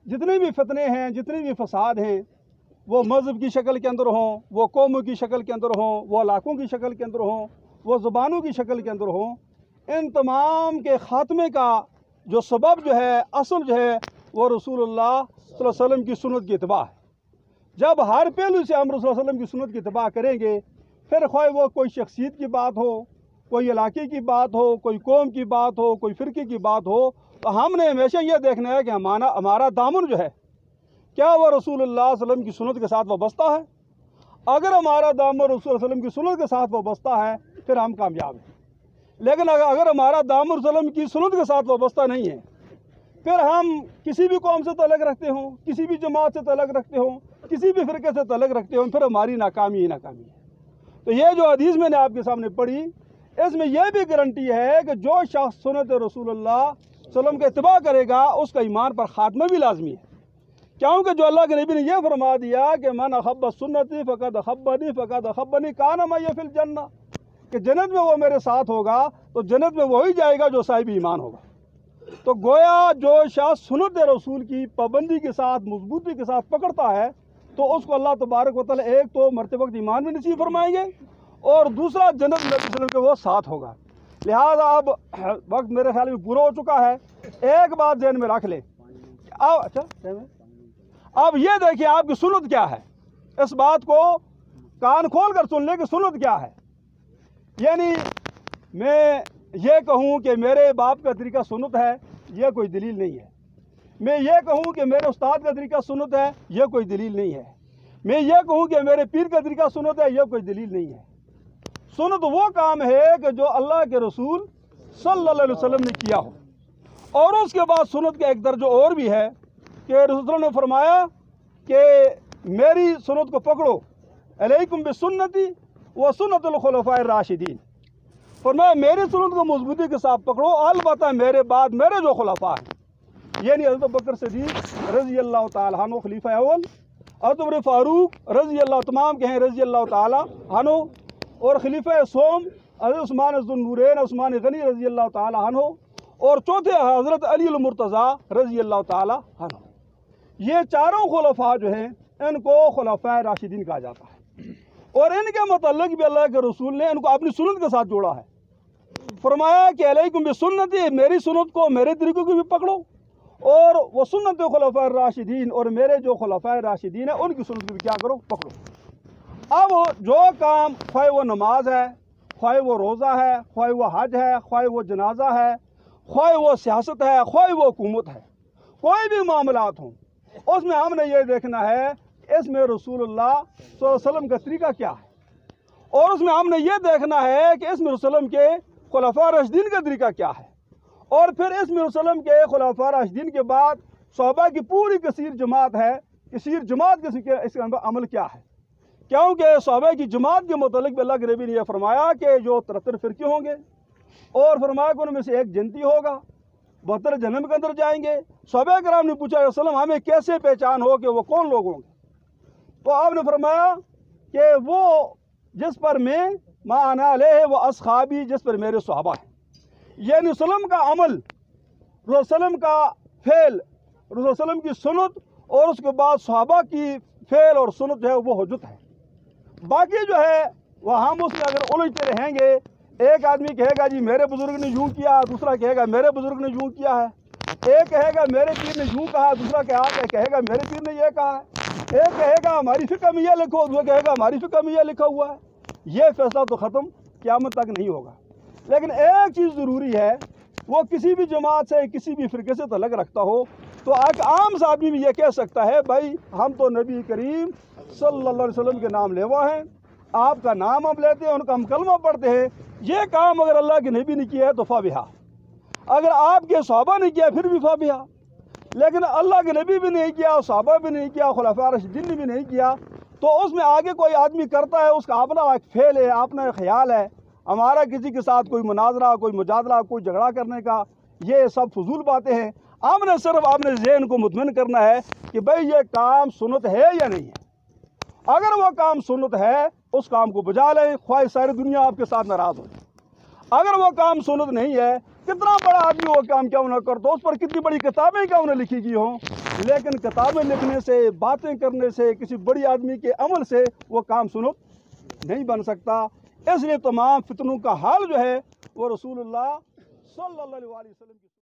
जितने भी फितने हैं, जितने भी फसाद हैं, वो मज़हब की शक्ल के अंदर हों, वो कौमों की शक्ल के अंदर हों, वो इलाकों की शक्ल के अंदर हों, वो ज़ुबानों की शक्ल के अंदर हों, इन तमाम के ख़ात्मे का जो सबब जो है, असल जो है, वो रसूलुल्लाह सल्लल्लाहु अलैहि वसल्लम की सुन्नत की इत्तबा है। जब हर पहलू से हम रसूल सल्लल्लाहु अलैहि वसल्लम की सुन्नत की इत्तबा करेंगे, फिर ख्वाह वो कोई शख्सियत की बात हो, कोई इलाके की बात हो, कोई कौम की बात हो, कोई फ़िरके की बात हो, तो हमने हमेशा ये देखना है कि हमारा दामन जो है, क्या वह रसूलुल्लाह सल्लल्लाहु अलैहि वसल्लम की सुन्नत के साथ वाबस्ता है। अगर हमारा दामन रसूल सल्लल्लाहु अलैहि वसल्लम की सुन्नत के साथ वाबस्ता है, फिर हम कामयाब हैं। लेकिन अगर हमारा दामन रसूल सल्लल्लाहु अलैहि वसल्लम की सुन्नत के साथ वाबस्ता नहीं है, फिर हम किसी भी कौम से तल्लुक़ रखते हों, किसी भी जमात से तल्लुक़ रखते हों, किसी भी फ़िरके से तल्लुक़ रखते हों, फिर हमारी नाकामी ही नाकामी है। तो ये जो हदीस मैंने आपके सामने पढ़ी, इसमें यह भी गारंटी है कि जो शख्स सुन्नत रसूलुल्लाह सल्लल्लाहु अलैहि वसल्लम का इत्तिबा करेगा, उसका ईमान पर ख़ात्मा भी लाजमी है। क्योंकि जो अल्लाह के नबी ने यह फरमा दिया कि मन अहब्ब सुन्नती फ़क़द अहब्बनी कान मई फिल जन्नह, कि जन्नत में वो मेरे साथ होगा तो जन्नत में वही जाएगा जो साहिब ईमान होगा। तो गोया जो शख्स सुन्नत रसूल की पाबंदी के साथ, मजबूती के साथ पकड़ता है, तो उसको अल्लाह तबारक व तआला एक तो मरतबा ईमान भी नसीब फरमाएंगे और दूसरा जन्नत में नबी सल्लल्लाहु अलैहि वसल्लम के वो साथ होगा। लिहाजा अब वक्त मेरे ख्याल में पूरा हो चुका है। एक बात ज़हन में रख लें, अब ये देखिए आपकी सुन्नत क्या है। इस बात को कान खोल कर सुन ले कि सुन्नत क्या है। यानी मैं ये कहूँ कि मेरे बाप का तरीका सुन्नत है, ये कोई दलील नहीं है। मैं ये कहूँ कि मेरे उस्ताद का तरीका सुन्नत है, ये कोई दलील नहीं है। मैं ये कहूँ कि मेरे पीर का तरीका सुन्नत है, ये कोई दलील नहीं है। सुन्नत वो काम है कि जो अल्लाह के रसूल सल्लल्लाहु अलैहि वसल्लम ने किया हो। और उसके बाद सुन्नत का एक दर्जा और भी है कि रसूल ने फरमाया कि मेरी सुन्नत को पकड़ो, अलैकुम बिसुन्नती व सुन्नतुल खुलफाए राशिदीन। फरमाया मेरी सुन्नत को मजबूती के साथ पकड़ो, अलबत्ता मेरे बाद मेरे जो खुलफा हैं, यानी हज़रत अबू बकर सिद्दीक़ रज़ी अल्लाह तआला अन्हु खलीफा अव्वल, हज़रत उमर फारूक रज़ी अल्लाह, तमाम के हैं रज़ी अल्लाह तआला अन्हु, और खलीफा सोम हज़रत उस्मान ज़ुन्नूरैन उस्मान गनी रज़ी अल्लाह तआला अन्हु, और चौथे हज़रत अली अल मुर्तज़ा रज़ी अल्लाह तआला अन्हु। ये चारों खुलफा जो हैं, इनको खुलफाए राशिदीन कहा जाता है। और इनके मतलब भी अल्लाह के रसूल ने इनको अपनी सुन्नत के साथ जोड़ा है। फरमाया कि अलैकुम बिसुन्नती, मेरी सुन्नत को, मेरे तरीक़ों को भी पकड़ो, और वो सुन्नत खुलफाए राशिदीन, और मेरे जो खुलफाए राशिदीन है उनकी सुन्नत को भी क्या करो, पकड़ो। अब जो काम, ख्वाह वो नमाज है, ख्वाह वो रोज़ा है, ख्वाह वो हज है, ख्वाह वो जनाजा है, ख्वाह वो सियासत है, ख्वाह वो हुकूमत है, कोई भी मामलात हों, उसमें हमने ये देखना है इसमें रसूलुल्लाह सल्लल्लाहु अलैहि वसल्लम का तरीका क्या है। और उसमें हमने ये देखना है कि इसमें रसूलुल्लाह के खुलफा राशिदीन का तरीका क्या है। और फिर इसमें रसूलुल्लाह के खुलफा राशिदीन के बाद सहाबा की पूरी कसीर जमात है, कसीर जमात के इसका अमल क्या है। क्योंकि सहाबा की जमात के मुतालिक भी अल्लाह के नबी ने यह फरमाया कि जो 73 फ़िरके होंगे, और फरमाया कि उनमें से एक जन्नती होगा, 72 जन्नत के अंदर जाएंगे। सहाबा किराम ने पूछा रसूल हमें कैसे पहचान हो कि वो कौन लोग होंगे। तो आपने फरमाया कि वो जिस पर मैं माना ले वो असहाबी, जिस पर मेरे सहाबा हैं। यानी रसूल का अमल, रसूल का फेल, रसूल की सुन्नत, और उसके बाद सहाबा की फेल और सुन्नत जो है वो हुज्जत है। बाकी जो है वह हम उसमें अगर उलझते रहेंगे, एक आदमी कहेगा जी मेरे बुजुर्ग ने यूँ किया, दूसरा कहेगा मेरे बुजुर्ग ने यूँ किया है, एक कहेगा मेरे पीर ने यूँ कहा, दूसरा कहेगा मेरे पीर ने ये कहा है, एक कहेगा हमारी फ़िक़्ह में यह लिखो, दूसरा कहेगा हमारी फ़िक़्ह में यह लिखा हुआ है। ये फैसला तो ख़त्म क़यामत तक नहीं होगा। लेकिन एक चीज़ ज़रूरी है, वो किसी भी जमात से, किसी भी फ़िरके से तल्लुक़ रखता हो, तो एक आम आदमी भी ये कह सकता है भाई हम तो नबी करीम सल्लल्लाहु अलैहि वसल्लम के नाम लेवा हैं, आपका नाम हम लेते हैं, उनका हम कलमा पढ़ते हैं। ये काम अगर अल्लाह के नबी ने किया है तो फ़ाबिहा, अगर आपके सहाबा ने किया फिर भी फ़ाबिहा। लेकिन अल्लाह के नबी भी नहीं किया, सहाबा भी नहीं किया, खुलफाए राशिदीन ने भी नहीं किया, तो उसमें आगे कोई आदमी करता है, उसका अपना एक फेल है, अपना एक ख्याल है। हमारा किसी के साथ कोई मुनाजरा, कोई मुजादला, कोई झगड़ा करने का, ये सब फजूल बातें हैं। हमने सिर्फ अपने ज़हन को मुतमईन करना है कि भाई ये काम सुन्नत है या नहीं है। अगर वो काम सुन्नत है, उस काम को बजा लें, ख्वाह सारी दुनिया आपके साथ नाराज़ हो जाए। अगर वो काम सुन्नत नहीं है, कितना बड़ा आदमी वो काम क्यों ना कर, तो उस पर कितनी बड़ी किताबें क्यों ना लिखी गई हों, لیکن کتابیں لکھنے سے، باتیں کرنے سے، کسی بڑی آدمی کے عمل سے وہ کام سنت نہیں بن سکتا۔ اس لیے تمام فتنوں کا حل جو ہے وہ رسول اللہ صلی اللہ علیہ وسلم کی